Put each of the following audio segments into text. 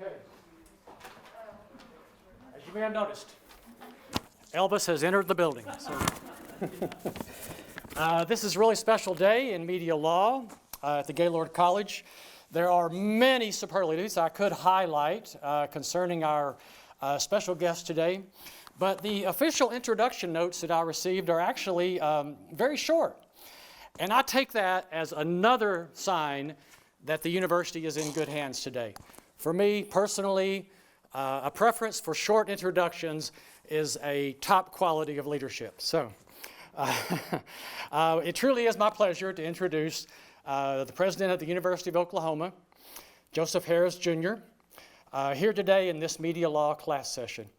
Okay. As you may have noticed, Elvis has entered the building. So. This is a really special day in media law at the Gaylord College. There are many superlatives I could highlight concerning our special guest today, but the official introduction notes that I received are actually very short. And I take that as another sign that the university is in good hands today. For me personally, a preference for short introductions is a top quality of leadership. So it truly is my pleasure to introduce the president of the University of Oklahoma, Joseph Harroz, Jr., here today in this media law class session.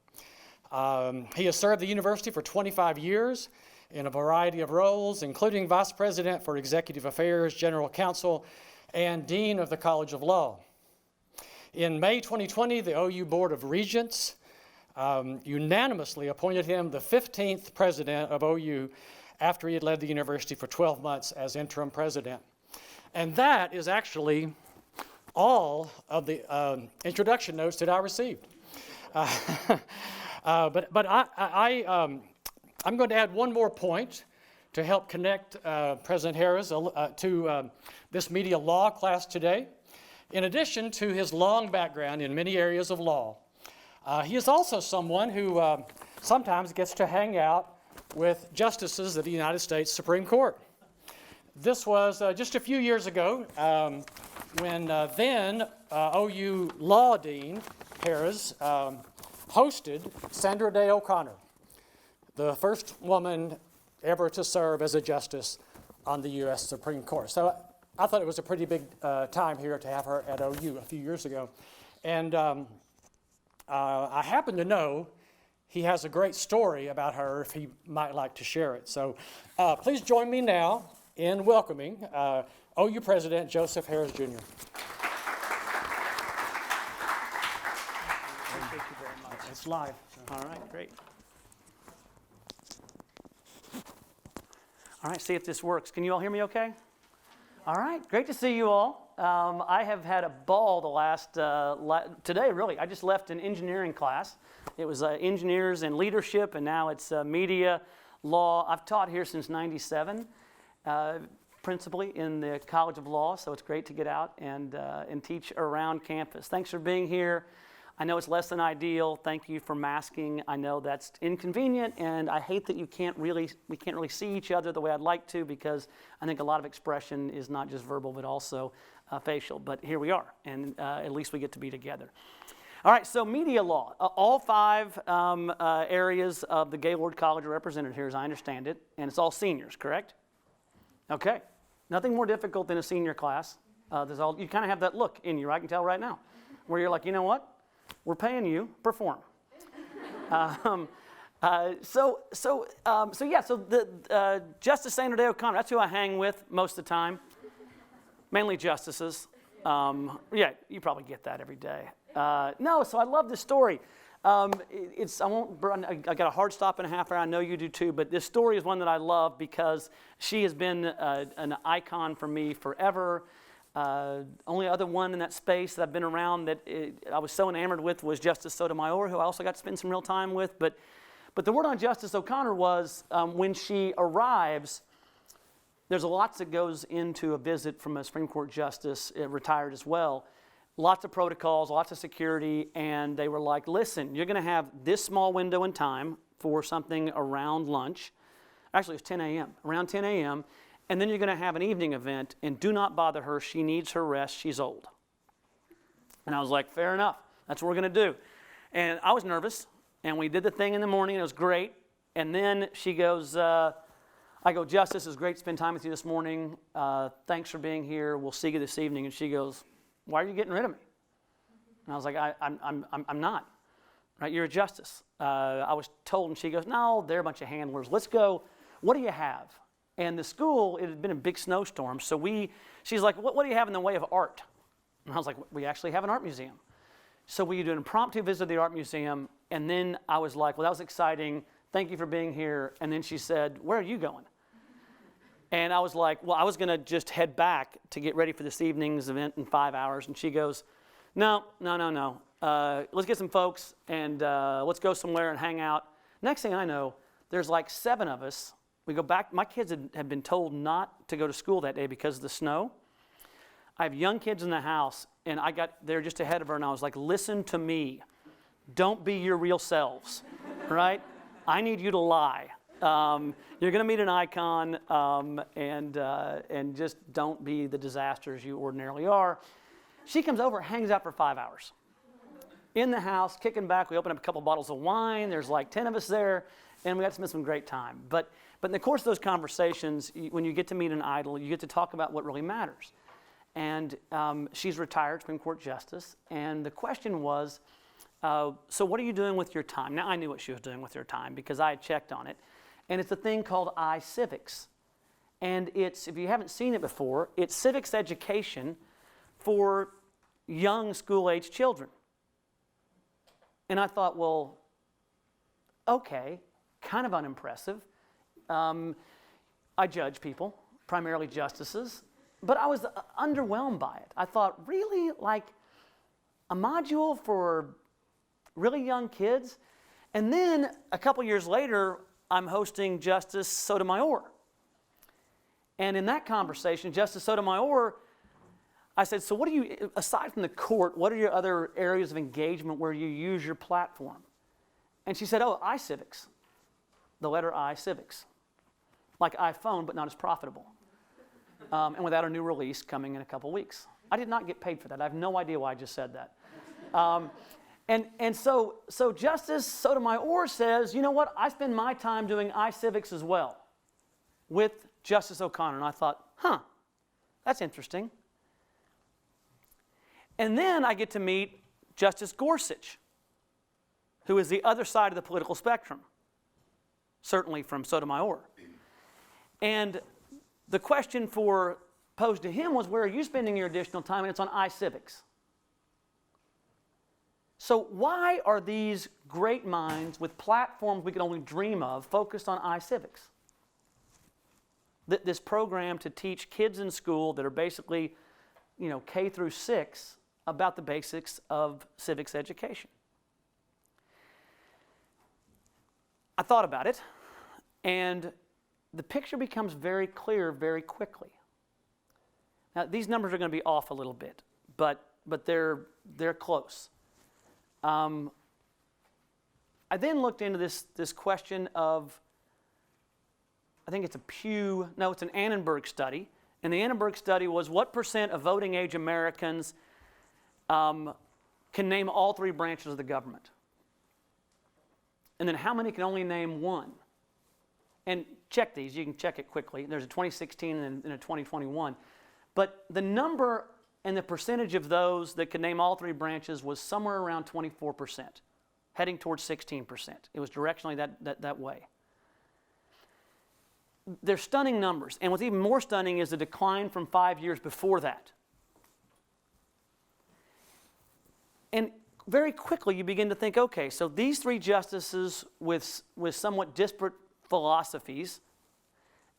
He has served the university for 25 years in a variety of roles, including Vice President for Executive Affairs, General Counsel, and Dean of the College of Law. In May 2020, the OU Board of Regents unanimously appointed him the 15th president of OU after he had led the university for 12 months as interim president. And that is actually all of the introduction notes that I received. But I'm going to add one more point to help connect President Harroz to this media law class today. In addition to his long background in many areas of law, he is also someone who sometimes gets to hang out with justices of the United States Supreme Court. This was just a few years ago when then OU Law Dean Harroz hosted Sandra Day O'Connor, the first woman ever to serve as a justice on the U.S. Supreme Court. So I thought it was a pretty big time here to have her at OU a few years ago. And I happen to know he has a great story about her if he might like to share it. So please join me now in welcoming OU President Joseph Harroz, Jr. Thank you very much. It's live. All right, great. All right, see if this works. Can you all hear me okay? All right, great to see you all. I have had a ball the last, today really. I just left an engineering class. It was engineers and leadership, and now it's media law. I've taught here since '97, principally in the College of Law, so it's great to get out and teach around campus. Thanks for being here. I know it's less than ideal. Thank you for masking. I know that's inconvenient, and I hate that we can't really see each other the way I'd like to, because I think a lot of expression is not just verbal but also facial. But here we are, and at least we get to be together. All right, so media law. All five areas of the Gaylord College are represented here, as I understand it, and it's all seniors, correct? Okay. Nothing more difficult than a senior class. You kind of have that look in you, I can tell right now, where you're like, you know what? We're paying you, perform. So the Justice Sandra Day O'Connor, that's who I hang with most of the time, mainly justices. Yeah, you probably get that every day. So I love this story. I got a hard stop in a half hour. I know you do too, but this story is one that I love because she has been an icon for me forever. Only other one in that space that I've been around that I was so enamored with was Justice Sotomayor, who I also got to spend some real time with. But the word on Justice O'Connor was when she arrives, there's lots that goes into a visit from a Supreme Court justice, retired as well. Lots of protocols, lots of security, and they were like, listen, you're going to have this small window in time for something around lunch. Actually, it's 10 a.m., around 10 a.m., and then you're going to have an evening event, and do not bother her. She needs her rest. She's old. And I was like, fair enough. That's what we're going to do. And I was nervous, and we did the thing in the morning, and it was great. And then she goes, I go, Justice, it was great to spend time with you this morning. Thanks for being here. We'll see you this evening. And she goes, why are you getting rid of me? And I was like, I'm not. Right? You're a justice. I was told, and she goes, no, they're a bunch of handlers. Let's go. What do you have? And the school, it had been a big snowstorm, so she's like, what do you have in the way of art? And I was like, we actually have an art museum. So we did an impromptu visit to the art museum, and then I was like, well, that was exciting. Thank you for being here. And then she said, where are you going? And I was like, well, I was going to just head back to get ready for this evening's event in 5 hours. And she goes, no. let's get some folks and let's go somewhere and hang out. Next thing I know, there's like 7 of us. We go back. My kids had been told not to go to school that day because of the snow. I have young kids in the house, and I got there just ahead of her, and I was like, listen to me. Don't be your real selves, right? I need you to lie. You're going to meet an icon, and just don't be the disasters you ordinarily are. She comes over, hangs out for 5 hours. In the house, kicking back, we open up a couple bottles of wine. There's like 10 of us there, and we got to spend some great time. But in the course of those conversations, when you get to meet an idol, you get to talk about what really matters. And she's retired Supreme Court Justice, and the question was, so what are you doing with your time? Now, I knew what she was doing with her time because I had checked on it. And it's a thing called iCivics. And it's, if you haven't seen it before, it's civics education for young school-age children. And I thought, well, okay, kind of unimpressive. I judge people, primarily justices, but I was underwhelmed by it. I thought, really? Like a module for really young kids? And then a couple years later, I'm hosting Justice Sotomayor. And in that conversation, Justice Sotomayor, I said, so what do you, aside from the court, what are your other areas of engagement where you use your platform? And she said, oh, iCivics, the letter I, civics. Like iPhone, but not as profitable. And without a new release coming in a couple weeks. I did not get paid for that. I have no idea why I just said that. So Justice Sotomayor says, you know what, I spend my time doing iCivics as well with Justice O'Connor. And I thought, that's interesting. And then I get to meet Justice Gorsuch, who is the other side of the political spectrum, certainly from Sotomayor. And the question posed to him was, where are you spending your additional time? And it's on iCivics. So why are these great minds with platforms we can only dream of focused on iCivics? This program to teach kids in school that are basically, K through 6 about the basics of civics education. I thought about it, and the picture becomes very clear very quickly. Now, these numbers are going to be off a little bit, but they're close. I then looked into this question of, I think it's it's an Annenberg study. And the Annenberg study was what % of voting age Americans can name all 3 branches of the government? And then how many can only name one? And check these, you can check it quickly. There's a 2016 and a 2021. But the number and the percentage of those that could name all 3 branches was somewhere around 24%, heading towards 16%. It was directionally that way. They're stunning numbers, and what's even more stunning is the decline from 5 years before that. And very quickly you begin to think, okay, so these 3 justices with somewhat disparate philosophies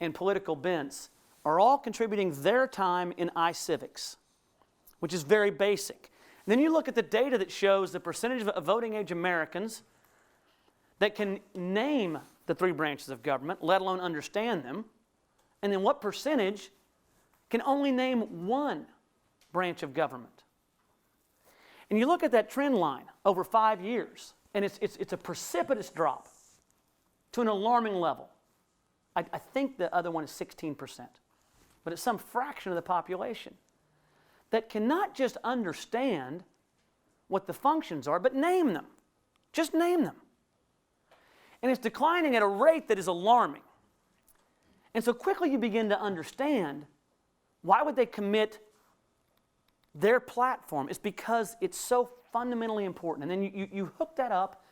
and political bents are all contributing their time in iCivics, which is very basic. And then you look at the data that shows the percentage of voting age Americans that can name the 3 branches of government, let alone understand them, and then what percentage can only name one branch of government. And you look at that trend line over 5 years, and it's a precipitous drop to an alarming level. I think the other one is 16%, but it's some fraction of the population that cannot just understand what the functions are, but name them. Just name them. And it's declining at a rate that is alarming. And so quickly you begin to understand why would they commit their platform. It's because it's so fundamentally important. And then you hook that up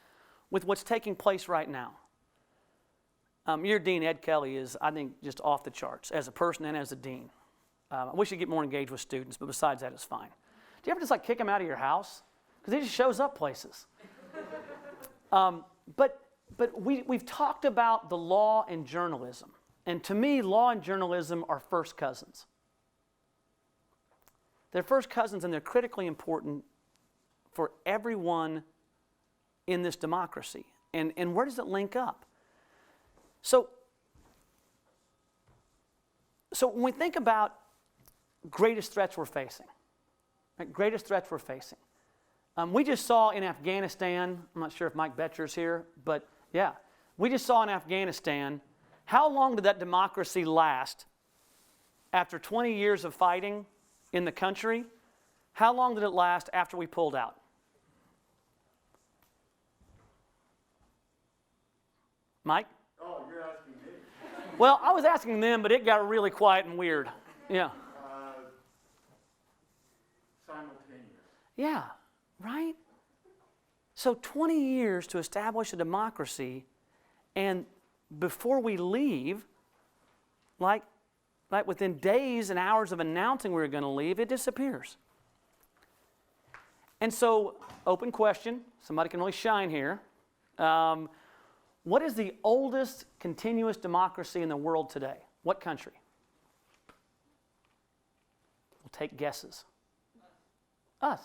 with what's taking place right now. Your dean, Ed Kelly, is, I think, just off the charts as a person and as a dean. I wish he'd get more engaged with students, but besides that, it's fine. Do you ever just kick him out of your house? Because he just shows up places. But we've talked about the law and journalism. And to me, law and journalism are first cousins. They're first cousins, and they're critically important for everyone in this democracy. And where does it link up? So when we think about greatest threats we're facing, right? Greatest threats we're facing. We just saw in Afghanistan, I'm not sure if Mike Betcher's here, but yeah, we just saw in Afghanistan, how long did that democracy last after 20 years of fighting in the country? How long did it last after we pulled out? Mike? Oh, you're asking me. Well, I was asking them, but it got really quiet and weird. Yeah. Simultaneous. Yeah, right? So 20 years to establish a democracy, and before we leave, like within days and hours of announcing we were going to leave, it disappears. And so, open question, somebody can really shine here. What is the oldest continuous democracy in the world today? What country? We'll take guesses. Us.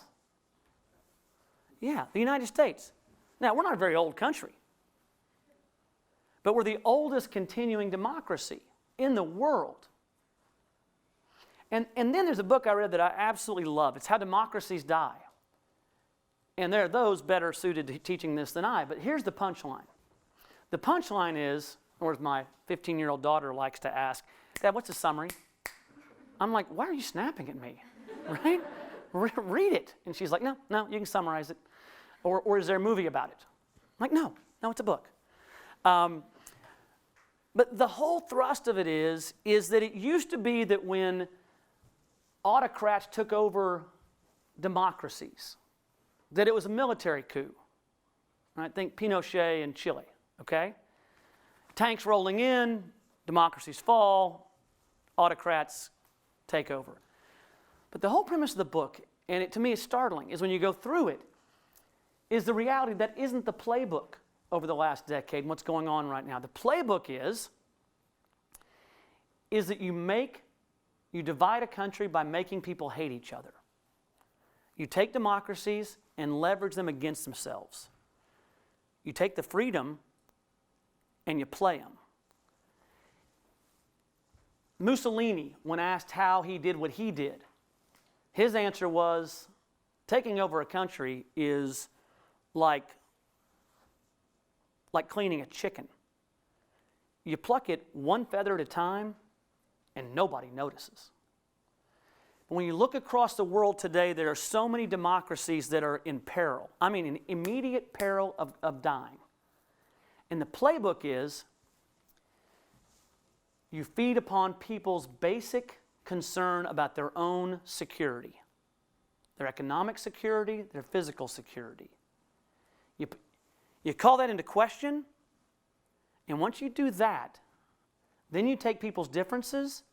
Yeah, the United States. Now, we're not a very old country, but we're the oldest continuing democracy in the world. And then there's a book I read that I absolutely love. It's How Democracies Die. And there are those better suited to teaching this than I, but here's the punchline. The punchline is, or as my 15-year-old daughter likes to ask, Dad, what's the summary? I'm like, why are you snapping at me? Right? Read it. And she's like, no, you can summarize it. Or is there a movie about it? I'm like, no, it's a book. But the whole thrust of it is that it used to be that when autocrats took over democracies, that it was a military coup. Right? Think Pinochet in Chile, okay? Tanks rolling in, democracies fall, autocrats take over. But the whole premise of the book, and it to me is startling, is when you go through it, is the reality that isn't the playbook over the last decade and what's going on right now. The playbook is that you divide a country by making people hate each other. You take democracies and leverage them against themselves. You take the freedom and you play them. Mussolini, when asked how he did what he did, his answer was, taking over a country is like cleaning a chicken. You pluck it one feather at a time, and nobody notices. But when you look across the world today, there are so many democracies that are in peril. I mean, in immediate peril of dying. And the playbook is, you feed upon people's basic concern about their own security, their economic security, their physical security. You call that into question, and once you do that, then you take people's differences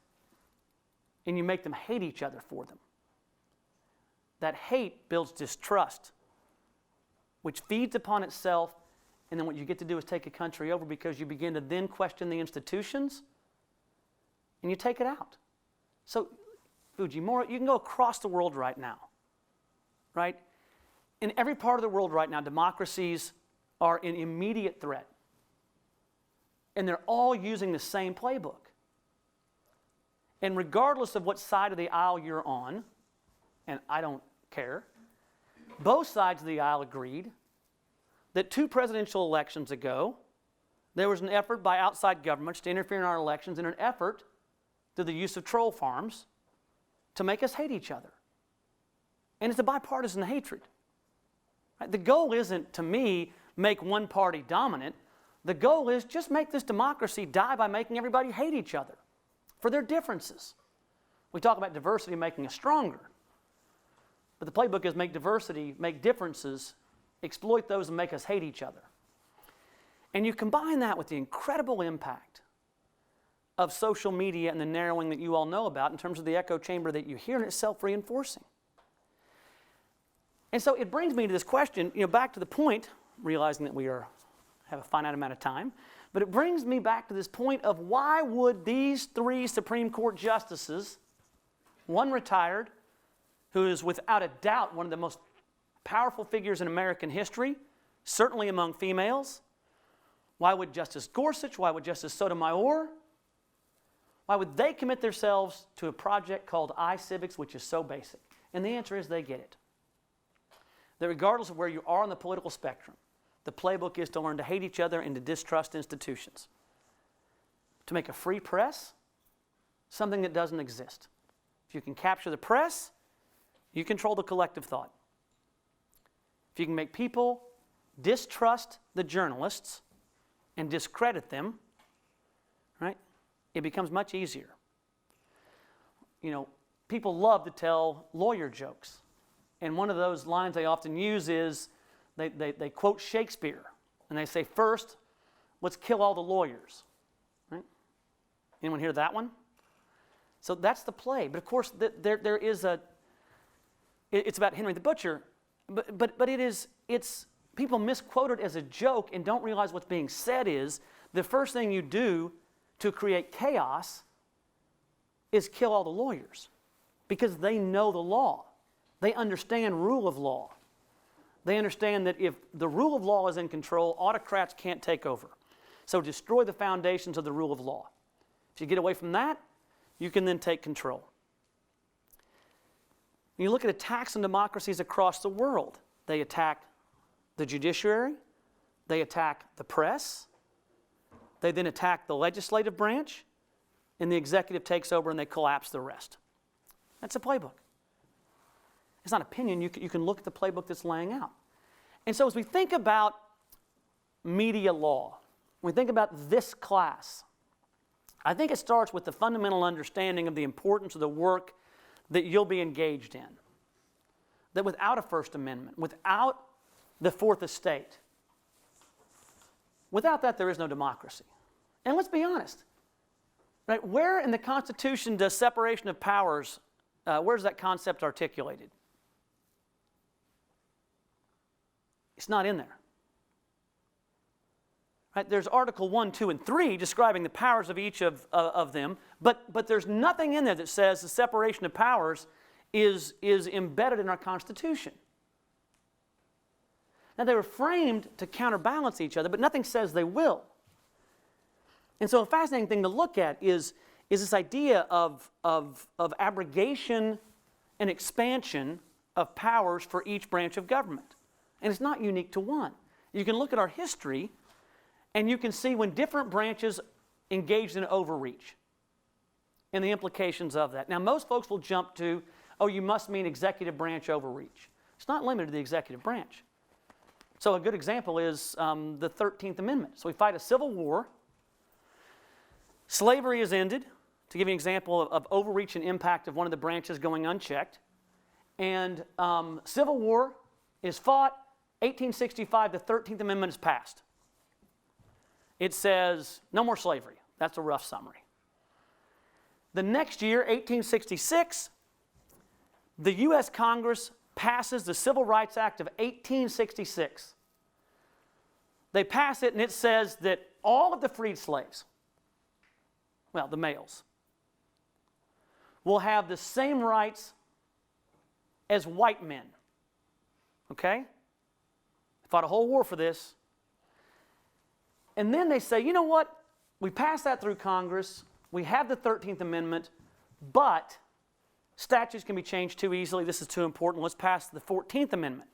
and you make them hate each other for them. That hate builds distrust, which feeds upon itself, and then what you get to do is take a country over because you begin to then question the institutions, and you take it out. So, Fujimura, you can go across the world right now, right? In every part of the world right now, democracies are in immediate threat. And they're all using the same playbook. And regardless of what side of the aisle you're on, and I don't care, both sides of the aisle agreed that 2 presidential elections ago, there was an effort by outside governments to interfere in our elections in an effort through the use of troll farms to make us hate each other. And it's a bipartisan hatred. Right? The goal isn't, to me, make one party dominant. The goal is just make this democracy die by making everybody hate each other for their differences. We talk about diversity making us stronger. But the playbook is make diversity, make differences, exploit those and make us hate each other. And you combine that with the incredible impact of social media and the narrowing that you all know about in terms of the echo chamber that you hear, and it's self-reinforcing. And so it brings me to this question, back to the point, realizing that we have a finite amount of time, but it brings me back to this point of why would these 3 Supreme Court justices, one retired, who is without a doubt one of the most powerful figures in American history, certainly among females. Why would Justice Gorsuch, why would Justice Sotomayor, why would they commit themselves to a project called iCivics, which is so basic? And the answer is they get it. That regardless of where you are on the political spectrum, the playbook is to learn to hate each other and to distrust institutions. To make a free press something that doesn't exist. If you can capture the press, you control the collective thought. If you can make people distrust the journalists and discredit them, right, it becomes much easier. You know, people love to tell lawyer jokes. And one of those lines they often use is they quote Shakespeare. And they say, first, let's kill all the lawyers. Right? Anyone hear that one? So that's the play. But of course, there is it's about Henry the Butcher. But it's people misquote it as a joke and don't realize what's being said is the first thing you do to create chaos is kill all the lawyers because they know the law. They understand rule of law. They understand that if the rule of law is in control, autocrats can't take over. So destroy the foundations of the rule of law. If you get away from that, you can then take control. When you look at attacks on democracies across the world, they attack the judiciary, they attack the press, they then attack the legislative branch, and the executive takes over and they collapse the rest. That's a playbook. It's not opinion. You can look at the playbook that's laying out. And so as we think about media law, when we think about this class, I think it starts with the fundamental understanding of the importance of the work that you'll be engaged in. That without a First Amendment, without the Fourth Estate, without that there is no democracy. And let's be honest, right? Where in the Constitution does separation of powers, where's that concept articulated? It's not in there. Right? There's Article 1, 2, and 3 describing the powers of each of them, but there's nothing in there that says the separation of powers is embedded in our Constitution. Now, they were framed to counterbalance each other, but nothing says they will. And so a fascinating thing to look at is this idea of abrogation and expansion of powers for each branch of government. And it's not unique to one. You can look at our history, and you can see when different branches engaged in overreach and the implications of that. Now, most folks will jump to, oh, you must mean executive branch overreach. It's not limited to the executive branch. So a good example is the 13th Amendment. So we fight a civil war. Slavery is ended. To give you an example of overreach and impact of one of the branches going unchecked. And civil war is fought. 1865, the 13th Amendment is passed. It says no more slavery. That's a rough summary. The next year, 1866, the U.S. Congress passes the Civil Rights Act of 1866. They pass it and it says that all of the freed slaves, well, the males, will have the same rights as white men. Okay? Fought a whole war for this. And then they say, you know what? We passed that through Congress. We have the 13th Amendment, but statutes can be changed too easily. This is too important. Let's pass the 14th Amendment.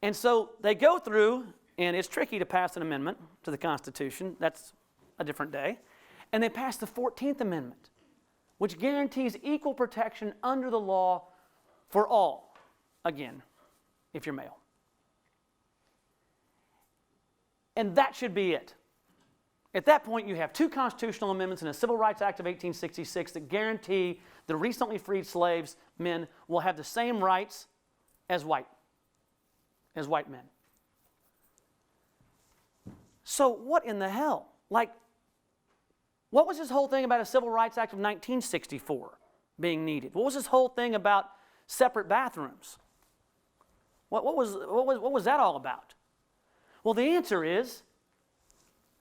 And so they go through, and it's tricky to pass an amendment to the Constitution. That's a different day. And they pass the 14th Amendment, which guarantees equal protection under the law for all. Again, if you're male. And that should be it. At that point, you have two constitutional amendments and a Civil Rights Act of 1866 that guarantee the recently freed slaves, men, will have the same rights as white men. So what in the hell? Like, what was this whole thing about a Civil Rights Act of 1964 being needed? What was this whole thing about separate bathrooms? What was that all about? Well, the answer is,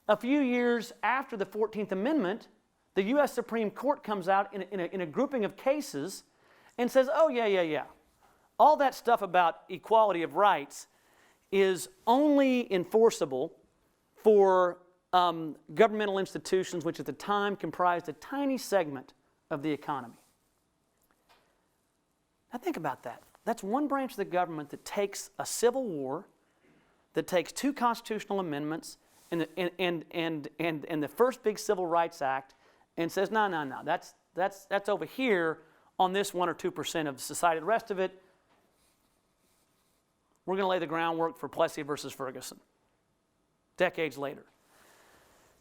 a few years after the 14th Amendment, the U.S. Supreme Court comes out in a grouping of cases and says, oh, yeah. all that stuff about equality of rights is only enforceable for governmental institutions which at the time comprised a tiny segment of the economy. Now think about that. That's one branch of the government that takes a civil war, that takes 2 constitutional amendments and the first big Civil Rights Act and says, no, that's over here on this 1 or 2% of society. The rest of it, we're going to lay the groundwork for Plessy versus Ferguson, decades later.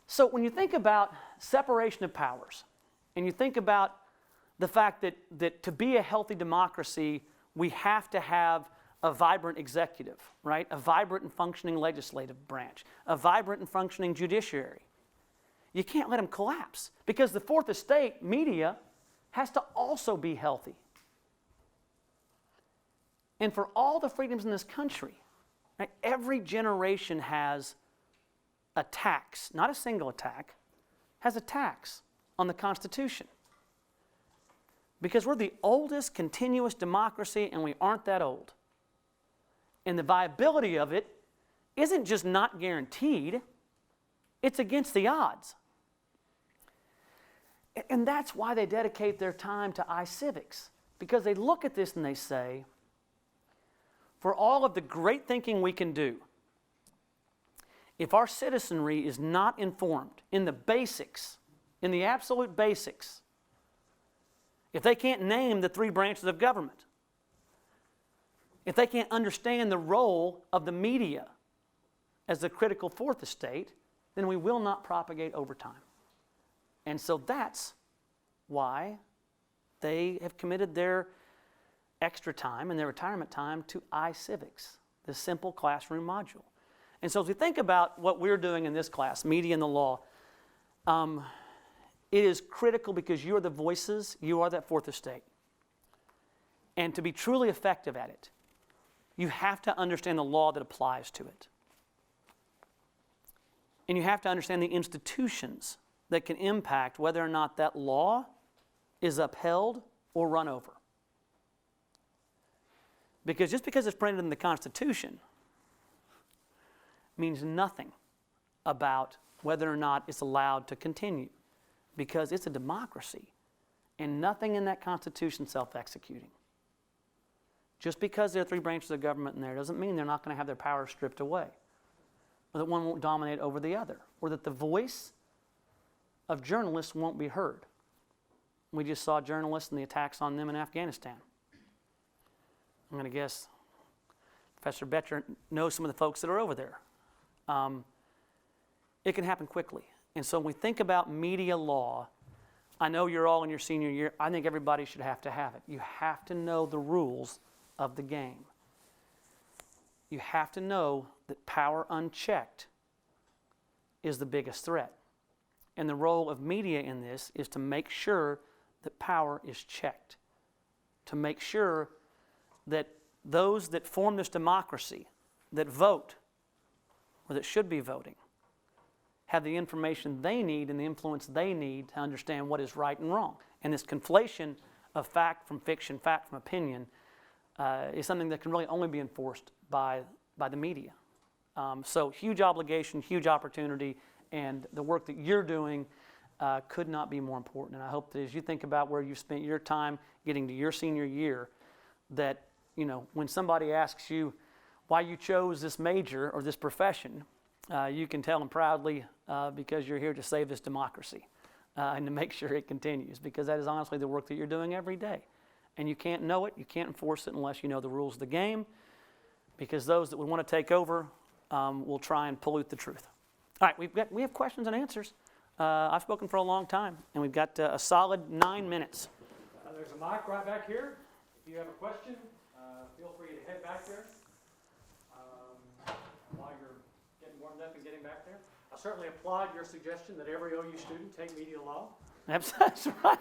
So when you think about separation of powers, and you think about the fact that to be a healthy democracy, we have to have a vibrant executive, right? A vibrant and functioning legislative branch, a vibrant and functioning judiciary. You can't let them collapse because the fourth estate, media, has to also be healthy. And for all the freedoms in this country, right, every generation has a tax, not a single attack, has a tax on the Constitution. Because we're the oldest continuous democracy and we aren't that old. And the viability of it isn't just not guaranteed, it's against the odds. And that's why they dedicate their time to iCivics. Because they look at this and they say, for all of the great thinking we can do, if our citizenry is not informed in the basics, in the absolute basics, if they can't name the 3 branches of government, if they can't understand the role of the media as the critical fourth estate, then we will not propagate over time. And so that's why they have committed their extra time and their retirement time to iCivics, the simple classroom module. And so as we think about what we're doing in this class, media and the law, it is critical because you are the voices, you are that fourth estate. And to be truly effective at it, you have to understand the law that applies to it. And you have to understand the institutions that can impact whether or not that law is upheld or run over. Because just because it's printed in the Constitution means nothing about whether or not it's allowed to continue. Because it's a democracy, and nothing in that Constitution is self-executing. Just because there are 3 branches of government in there doesn't mean they're not going to have their power stripped away, or that one won't dominate over the other, or that the voice of journalists won't be heard. We just saw journalists and the attacks on them in Afghanistan. I'm going to guess Professor Betcher knows some of the folks that are over there. It can happen quickly. And so when we think about media law, I know you're all in your senior year. I think everybody should have to have it. You have to know the rules of the game. You have to know that power unchecked is the biggest threat. And the role of media in this is to make sure that power is checked, to make sure that those that form this democracy, that vote, or that should be voting, have the information they need and the influence they need to understand what is right and wrong. And this conflation of fact from fiction, fact from opinion, is something that can really only be enforced by the media. So huge obligation, huge opportunity, and the work that you're doing could not be more important. And I hope that as you think about where you've spent your time getting to your senior year, that when somebody asks you why you chose this major or this profession, you can tell them proudly because you're here to save this democracy and to make sure it continues, because that is honestly the work that you're doing every day. And you can't know it, you can't enforce it unless you know the rules of the game, because those that would want to take over will try and pollute the truth. All right, we have questions and answers. I've spoken for a long time, and we've got a solid 9 minutes. There's a mic right back here. If you have a question, feel free to head back there while you're getting warmed up and getting back there. I certainly applaud your suggestion that every OU student take media law. That's right.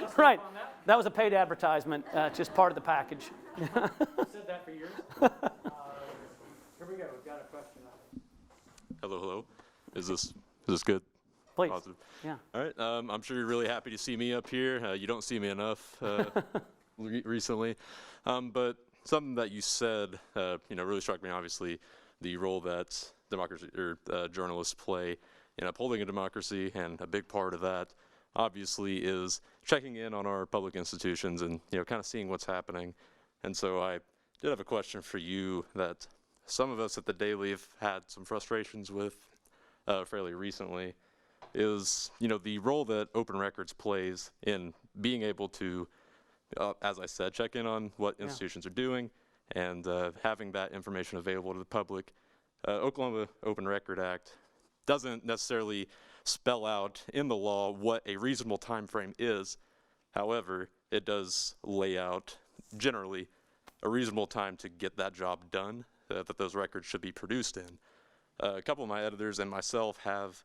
Let's Right. work on that. That was a paid advertisement, just part of the package. I've said that for years. Here we go. We've got a question. Hello. Is this good? Please. Positive. Yeah. All right. I'm sure you're really happy to see me up here. You don't see me enough recently. But something that you said, really struck me. Obviously, the role that democracy or journalists play in upholding a democracy, and a big part of that, obviously, is checking in on our public institutions and kind of seeing what's happening. And so I did have a question for you that some of us at the Daily have had some frustrations with fairly recently. Is the role that Open Records plays in being able to, as I said, check in on what institutions are doing and having that information available to the public. Oklahoma Open Record Act doesn't necessarily spell out in the law what a reasonable time frame is. However, it does lay out generally a reasonable time to get that job done that those records should be produced in. A couple of my editors and myself have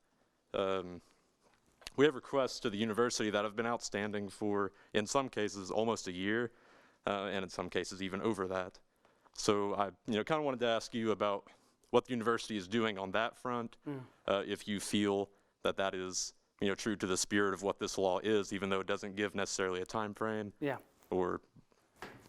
we have requests to the university that have been outstanding for, in some cases, almost a year, and in some cases even over that. So I kind of wanted to ask you about what the university is doing on that front, if you feel that that is true to the spirit of what this law is, even though it doesn't give necessarily a time frame. Yeah. Or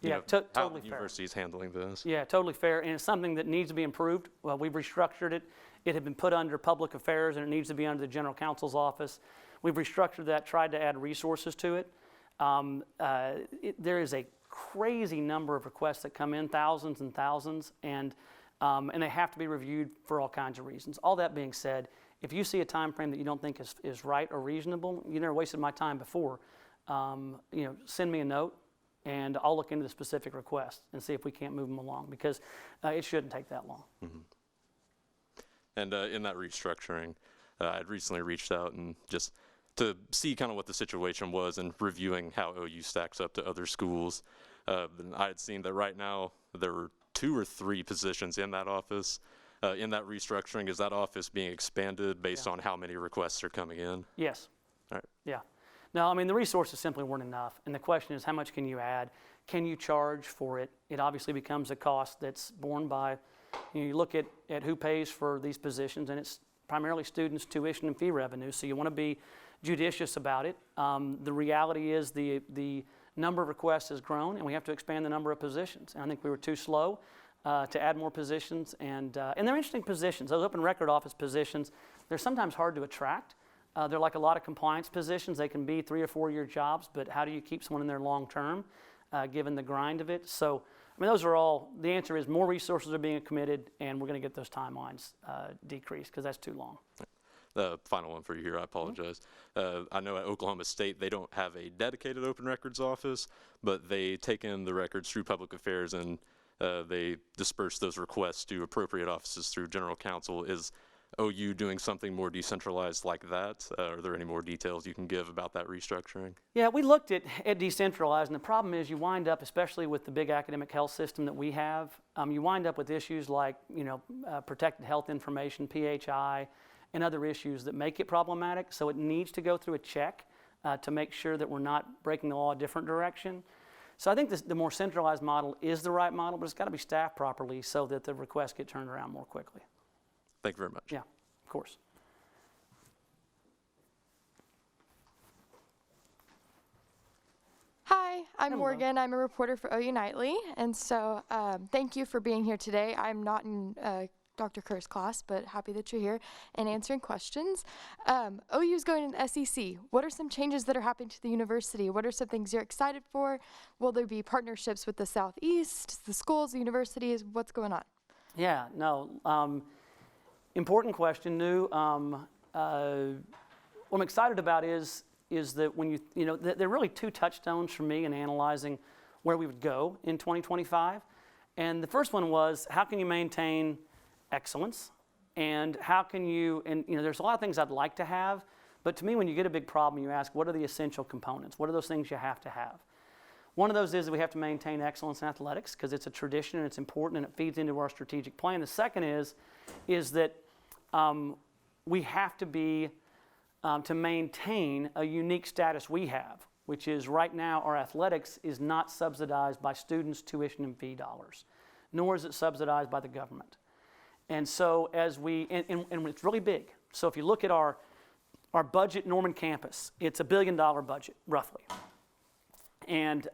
how totally the fair. university is handling this. Yeah, totally fair, and it's something that needs to be improved. Well, we've restructured it. It had been put under public affairs, and it needs to be under the general counsel's office. We've restructured that, tried to add resources to it. There is a crazy number of requests that come in, thousands and thousands, and they have to be reviewed for all kinds of reasons. All that being said, if you see a time frame that you don't think is right or reasonable, you never wasted my time before, send me a note, and I'll look into the specific request and see if we can't move them along, because it shouldn't take that long. Mm-hmm. And in that restructuring, I'd recently reached out and just to see kind of what the situation was and reviewing how OU stacks up to other schools. And I had seen that right now there were 2 or 3 positions in that office. In that restructuring, is that office being expanded based on how many requests are coming in? Yes. All right. Yeah. No, I mean, the resources simply weren't enough. And the question is, how much can you add? Can you charge for it? It obviously becomes a cost that's borne by, you look at who pays for these positions, and it's primarily students' tuition and fee revenue. So you want to be judicious about it. The reality is the number of requests has grown, and we have to expand the number of positions. And I think we were too slow to add more positions. And they're interesting positions. Those open record office positions, they're sometimes hard to attract. They're like a lot of compliance positions. They can be 3 or 4 year jobs, but how do you keep someone in there long term, given the grind of it? So, I mean, those are all, the answer is more resources are being committed, and we're going to get those timelines decreased, because that's too long. The final one for you here, I apologize. I know at Oklahoma State they don't have a dedicated open records office, but they take in the records through public affairs, and they disperse those requests to appropriate offices through general counsel. Is OU doing something more decentralized like that? Are there any more details you can give about that restructuring? Yeah, we looked at decentralized, and the problem is you wind up, especially with the big academic health system that we have, you wind up with issues like protected health information, PHI, and other issues that make it problematic. So it needs to go through a check to make sure that we're not breaking the law a different direction. So I think the more centralized model is the right model, but it's got to be staffed properly so that the requests get turned around more quickly. Thank you very much. Yeah, of course. Hi, I'm Hello. Morgan. I'm a reporter for OU Nightly, and so thank you for being here today. I'm not in Dr. Kerr's class, but happy that you're here and answering questions. OU is going to the SEC. What are some changes that are happening to the university? What are some things you're excited for? Will there be partnerships with the Southeast, the schools, the universities? What's going on? Yeah, no. Important question, New. What I'm excited about is that when there are really 2 touchstones for me in analyzing where we would go in 2025. And the first one was, how can you maintain excellence? And how can you, there's a lot of things I'd like to have, but to me, when you get a big problem, you ask, what are the essential components? What are those things you have to have? One of those is that we have to maintain excellence in athletics, because it's a tradition and it's important and it feeds into our strategic plan. The second is that we have to be, to maintain a unique status we have, which is right now our athletics is not subsidized by students' tuition and fee dollars, nor is it subsidized by the government. And so as and it's really big. So if you look at our budget, Norman campus, it's $1 billion budget, roughly. And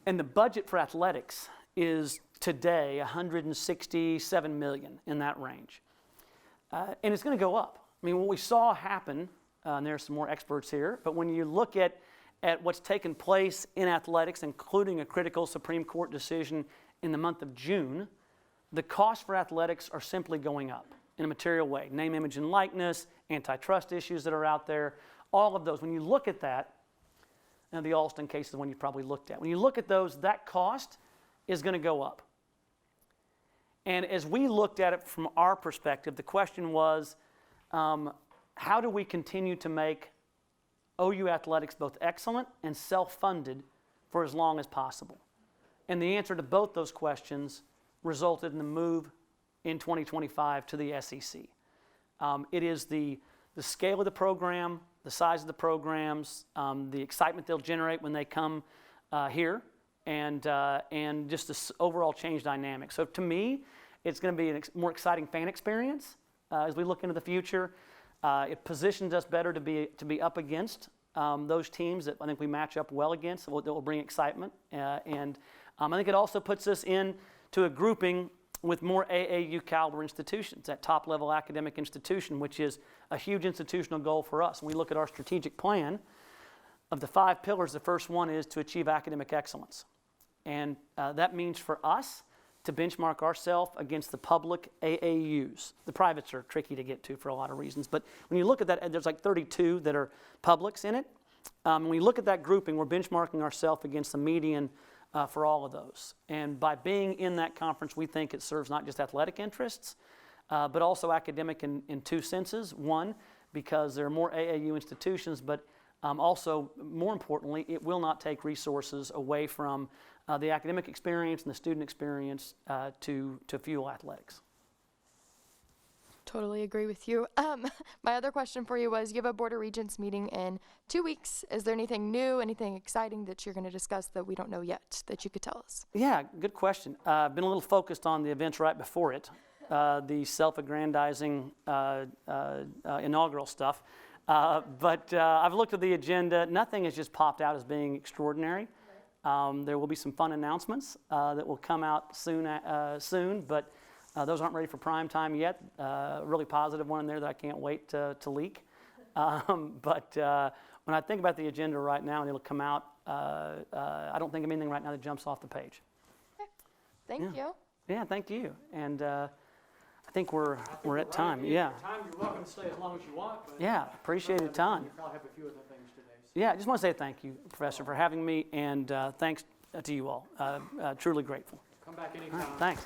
the budget for athletics is today 167 million, in that range. And it's going to go up. I mean, what we saw happen, and there's some more experts here, but when you look at what's taken place in athletics, including a critical Supreme Court decision in the month of June, the costs for athletics are simply going up in a material way. Name, image, and likeness, antitrust issues that are out there, all of those. When you look at that, and the Alston case is the one you probably looked at. When you look at those, that cost is going to go up. And as we looked at it from our perspective, the question was, how do we continue to make OU athletics both excellent and self-funded for as long as possible? And the answer to both those questions resulted in the move in 2025 to the SEC. It is the scale of the program, the size of the programs, the excitement they'll generate when they come here, and just the overall change dynamic. So to me, it's going to be a more exciting fan experience as we look into the future. It positions us better to be up against those teams that I think we match up well against, that will bring excitement. And I think it also puts us into a grouping with more AAU caliber institutions, that top-level academic institution, which is a huge institutional goal for us. When we look at our strategic plan, of the 5 pillars, the first one is to achieve academic excellence. And that means for us to benchmark ourselves against the public AAUs. The privates are tricky to get to for a lot of reasons, but when you look at that, there's like 32 that are publics in it. When we look at that grouping, we're benchmarking ourselves against the median for all of those. And by being in that conference, we think it serves not just athletic interests, but also academic in two senses. One, because there are more AAU institutions, but also, more importantly, it will not take resources away from the academic experience and the student experience to fuel athletics. Totally agree with you. My other question for you was, you have a Board of Regents meeting in 2 weeks. Is there anything new, anything exciting that you're going to discuss that we don't know yet that you could tell us? Yeah, good question. I've been a little focused on the events right before it, the self-aggrandizing inaugural stuff. But I've looked at the agenda. Nothing has just popped out as being extraordinary. There will be some fun announcements that will come out soon, but those aren't ready for prime time yet. Really positive one in there that I can't wait to leak. But when I think about the agenda right now and it'll come out, I don't think of anything right now that jumps off the page. Okay. Thank you. Yeah, thank you. And I think we're at time. Yeah. Time, you're welcome to stay as long as you want. But Yeah, appreciate your time. You probably have a few other things today. So. Yeah, I just want to say thank you, Professor, for having me, and thanks to you all. Truly grateful. Come back All anytime. right, thanks.